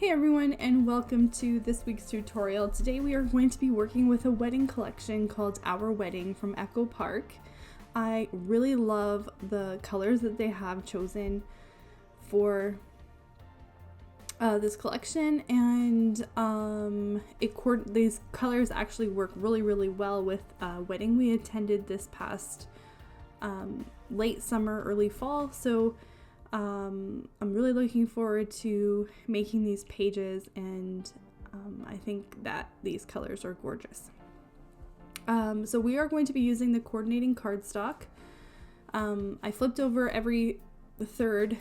Hey everyone, and welcome to this week's tutorial. Today we are going to be working with a wedding collection called Our Wedding from Echo Park. I really love the colors that they have chosen for this collection, and these colors actually work really well with a wedding we attended this past late summer, early fall. So I'm really looking forward to making these pages, and I think that these colors are gorgeous. So we are going to be using the coordinating cardstock. I flipped over every third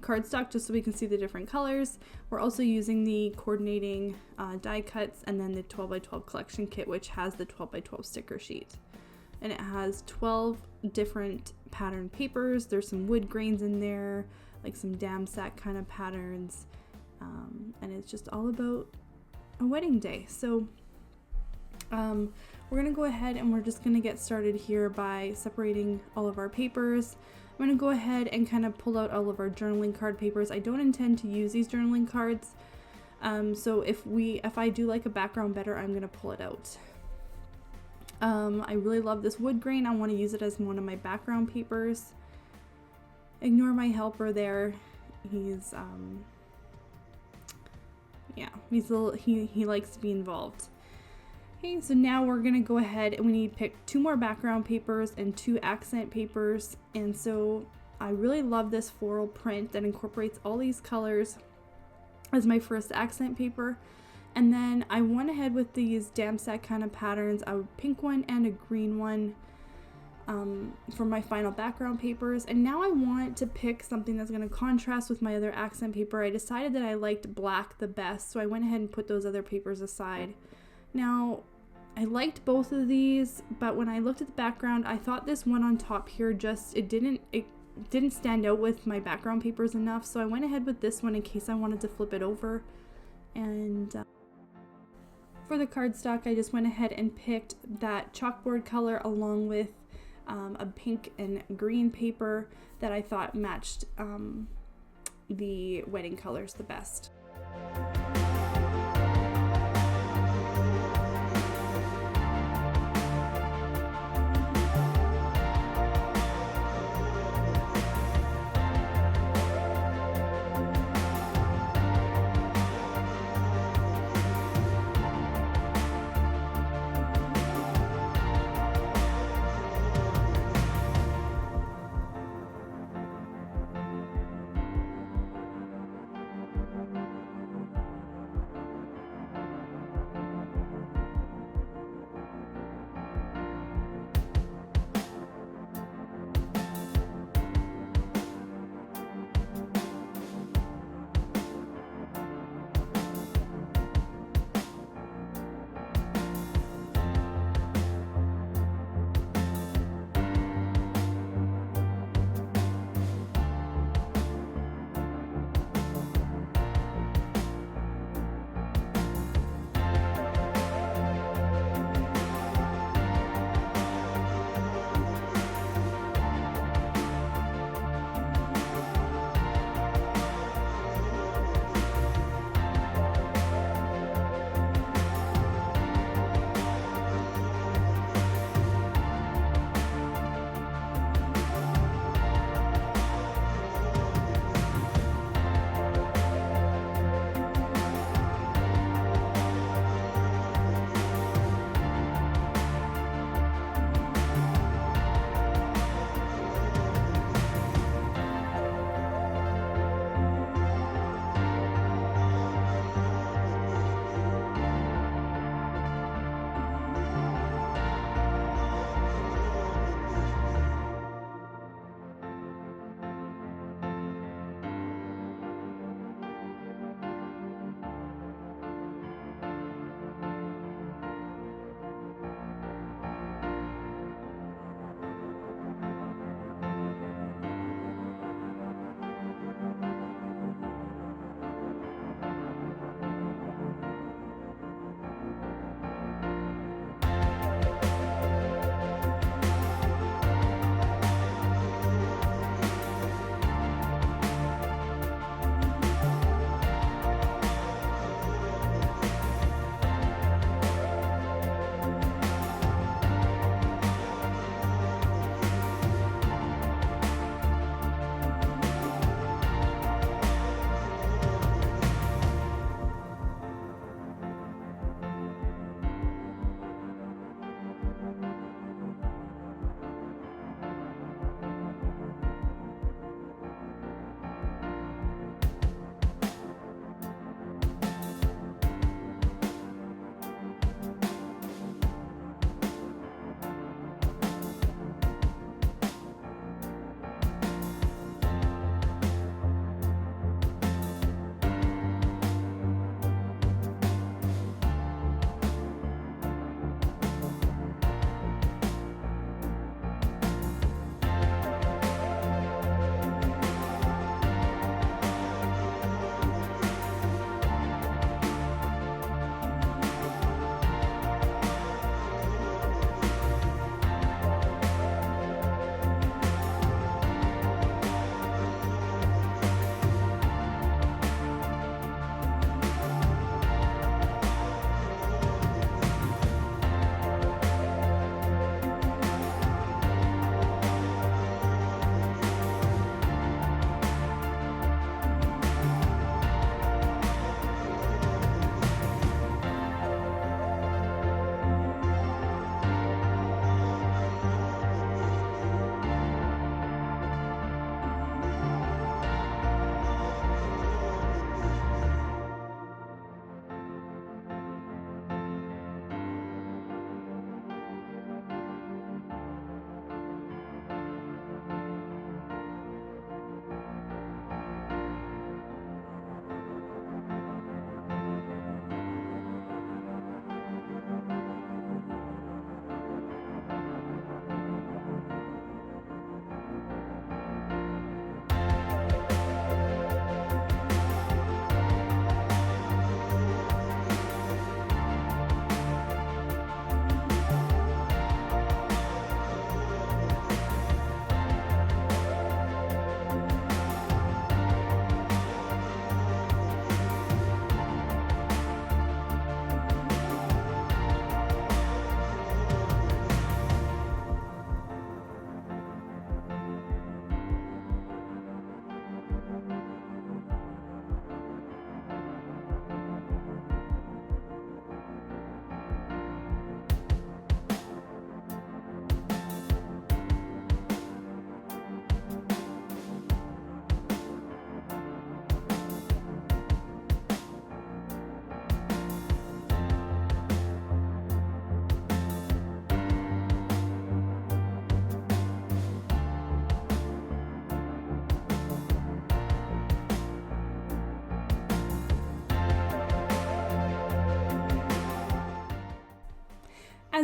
cardstock just so we can see the different colors. We're also using the coordinating die cuts, and then the 12x12 collection kit, which has the 12x12 sticker sheet. And it has 12 different pattern papers. There's some wood grains in there, like some dam sack kind of patterns, and it's just all about a wedding day. So we're gonna go ahead and we're just gonna get started here by separating all of our papers. I'm gonna go ahead and kind of pull out all of our journaling card papers. I don't intend to use these journaling cards, so if I do like a background better, I'm gonna pull it out. I really love this wood grain. I want to use it as one of my background papers. Ignore my helper there. He's he likes to be involved. Okay, so now we're gonna go ahead and we need to pick 2 more background papers and 2 accent papers. And so I really love this floral print that incorporates all these colors as my first accent paper. And then I went ahead with these dam sack kind of patterns, a pink one and a green one for my final background papers. And now I want to pick something that's going to contrast with my other accent paper. I decided that I liked black the best, so I went ahead and put those other papers aside. Now, I liked both of these, but when I looked at the background, I thought this one on top here it didn't stand out with my background papers enough, so I went ahead with this one in case I wanted to flip it over. And for the cardstock, I just went ahead and picked that chalkboard color along with a pink and green paper that I thought matched the wedding colors the best.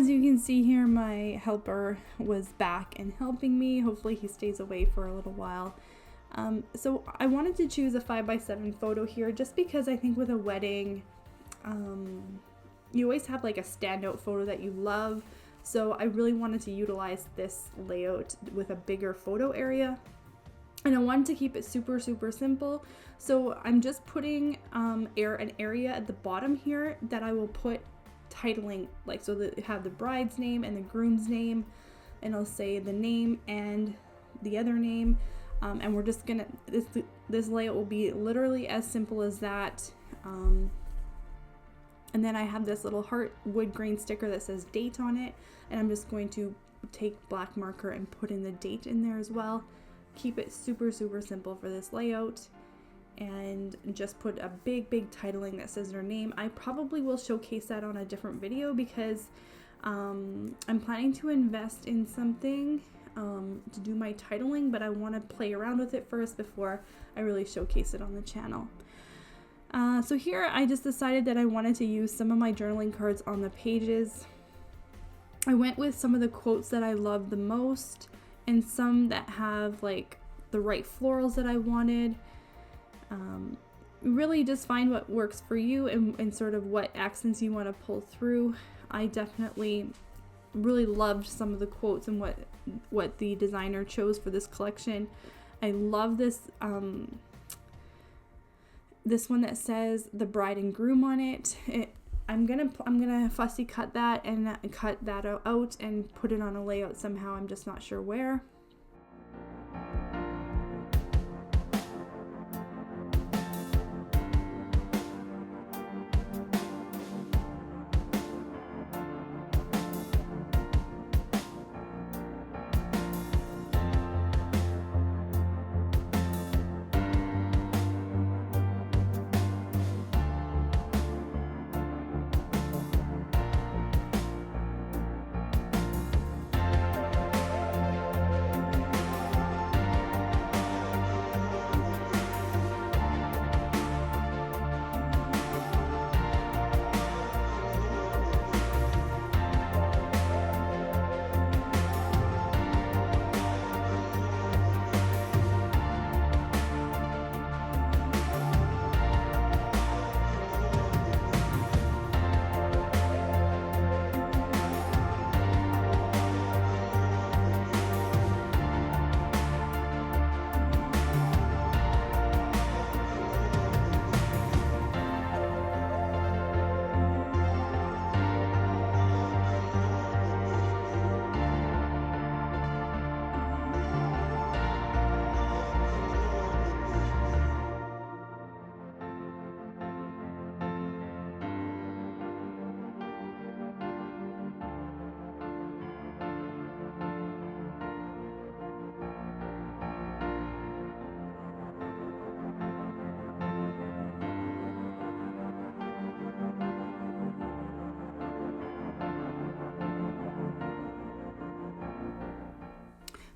as you can see here, my helper was back and helping me. Hopefully he stays away for a little while. So I wanted to choose a 5x7 photo here just because I think with a wedding, you always have like a standout photo that you love. So I really wanted to utilize this layout with a bigger photo area. And I wanted to keep it super simple. So I'm just putting an area at the bottom here that I will put titling, like so that have the bride's name and the groom's name, and I'll say the name and the other name. And we're just gonna, this layout will be literally as simple as that. And then I have this little heart wood grain sticker that says date on it, and I'm just going to take black marker and put in the date in there as well. Keep it super simple for this layout, and just put a big titling that says their name. I probably will showcase that on a different video because I'm planning to invest in something to do my titling, but I want to play around with it first before I really showcase it on the channel. So here I just decided that I wanted to use some of my journaling cards on the pages. I went with some of the quotes that I love the most and some that have like the right florals that I wanted. Really just find what works for you and sort of what accents you want to pull through. I definitely really loved some of the quotes and what the designer chose for this collection. I love this this one that says the bride and groom on it. I'm gonna fussy cut that and cut that out and put it on a layout somehow. I'm just not sure where.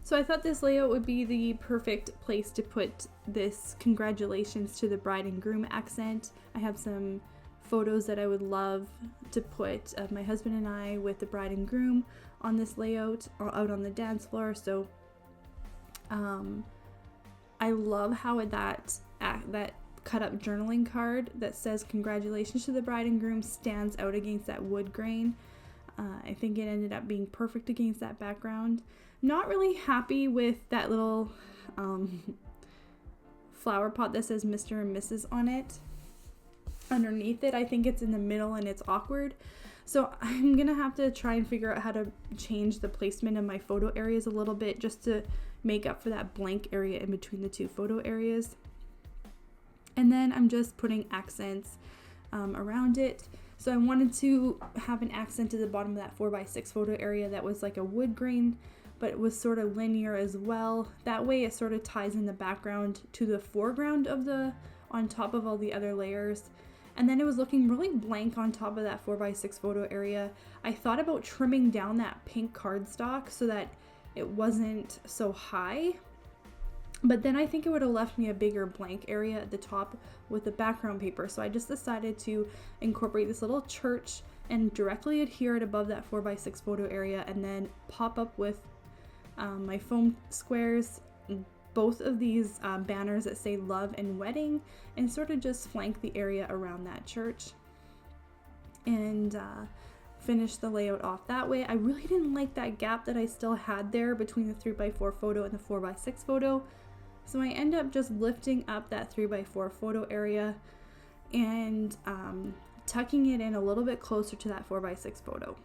So I thought this layout would be the perfect place to put this congratulations to the bride and groom accent. I have some photos that I would love to put of my husband and I with the bride and groom on this layout or out on the dance floor. So I love how that cut up journaling card that says congratulations to the bride and groom stands out against that wood grain. I think it ended up being perfect against that background. Not really happy with that little flower pot that says Mr. and Mrs. on it. Underneath it, I think it's in the middle and it's awkward. So I'm gonna have to try and figure out how to change the placement of my photo areas a little bit just to make up for that blank area in between the two photo areas. And then I'm just putting accents around it. So I wanted to have an accent at the bottom of that 4x6 photo area that was like a wood grain, but it was sort of linear as well. That way it sort of ties in the background to the foreground of on top of all the other layers. And then it was looking really blank on top of that 4x6 photo area. I thought about trimming down that pink cardstock so that it wasn't so high, but then I think it would have left me a bigger blank area at the top with the background paper. So I just decided to incorporate this little church and directly adhere it above that 4x6 photo area, and then pop up with my foam squares, both of these banners that say love and wedding, and sort of just flank the area around that church, and finish the layout off that way. I really didn't like that gap that I still had there between the 3x4 photo and the 4x6 photo, so I end up just lifting up that 3x4 photo area and tucking it in a little bit closer to that 4x6 photo.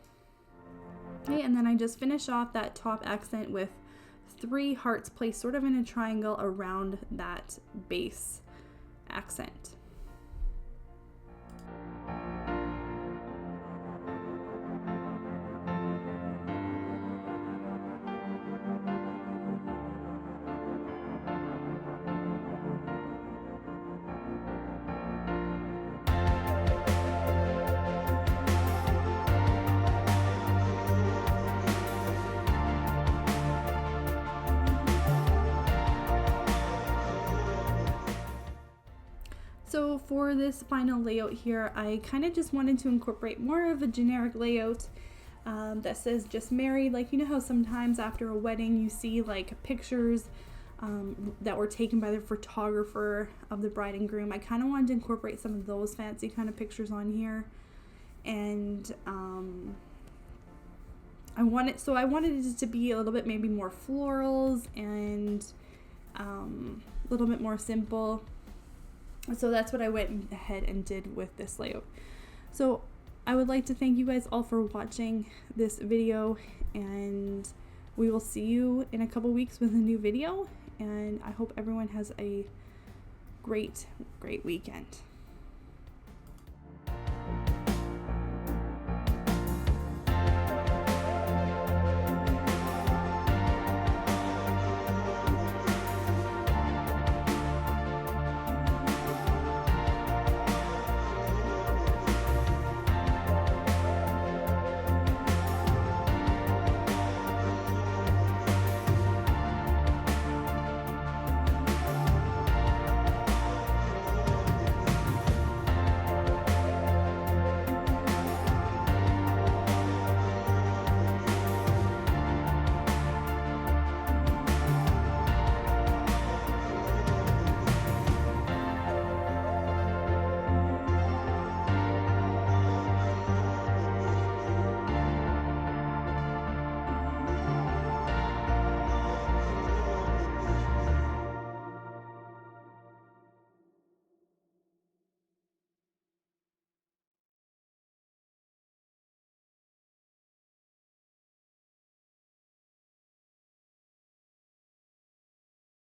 Okay, and then I just finish off that top accent with 3 hearts placed sort of in a triangle around that base accent. So for this final layout here, I kind of just wanted to incorporate more of a generic layout that says just married. Like, you know how sometimes after a wedding you see like pictures that were taken by the photographer of the bride and groom. I kind of wanted to incorporate some of those fancy kind of pictures on here, and I wanted it to be a little bit maybe more florals and a little bit more simple. So that's what I went ahead and did with this layout. So I would like to thank you guys all for watching this video, and we will see you in a couple weeks with a new video, and I hope everyone has a great weekend.